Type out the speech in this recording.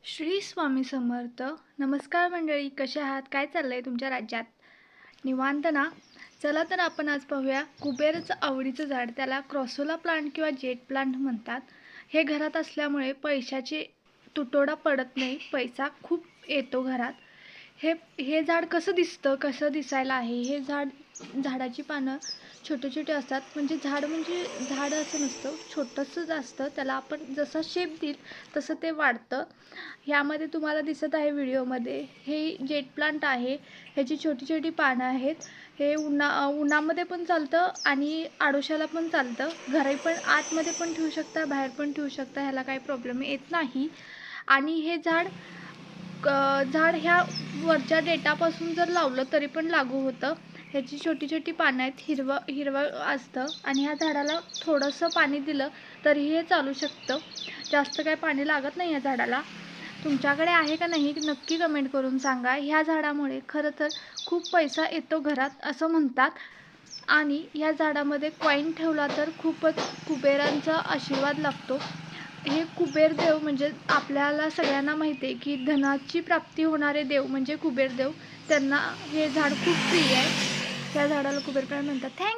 श्री स्वामी समर्थ. नमस्कार मंडळी, कसे आहात? काय चाललंय तुमच्या राज्यात? निवांत ना? चला तर आपण आज पाहूया कुबेरचं आवडीचं झाड, त्याला क्रॉसोला प्लांट किंवा जेट प्लांट म्हणतात. हे घरात असल्यामुळे पैशाची तुटवडा पडत नाही, पैसा खूप येतो घरात. हे हे झाड कसं दिसतं, कसं दिसायला आहे? हे झाडाची पानं छोटे छोटे असतात. म्हणजे झाड असं नसतं, छोटंसंच असतं. त्याला आपण जसा शेप देईल तसं ते वाढतं. ह्यामध्ये तुम्हाला दिसत आहे व्हिडिओमध्ये, हे जेट प्लांट आहे. ह्याची छोटी छोटी पानं आहेत. हे उन्हामध्ये पण चालतं आणि आडोशाला पण चालतं. घरी पण आतमध्ये पण ठेवू शकता, बाहेर पण ठेवू शकता, ह्याला काही प्रॉब्लेम येत नाही. आणि हे झाड ह्या वरच्या डेटापासून जर लावलं तरी पण लागू होतं. ह्याची छोटी छोटी पानं आहेत, हिरवं असतं आणि ह्या झाडाला थोडंसं पाणी दिलं तरी हे चालू शकतं. जास्त काय पाणी लागत नाही या झाडाला. तुमच्याकडे आहे का नाही नक्की कमेंट करून सांगा. ह्या झाडामुळे खरं तर खूप पैसा येतो घरात असं म्हणतात. आणि ह्या झाडामध्ये कॉईन ठेवला तर खूपच कुबेरांचा आशीर्वाद लागतो. हे कुबेर देव म्हणजे आपल्याला सगळ्यांना माहिती आहे की धनाची प्राप्ती होणारे देव म्हणजे कुबेर देव. त्यांना हे झाड खूप प्रिय आहे. त्या झाडाला कुबेर प्लांट म्हणतात.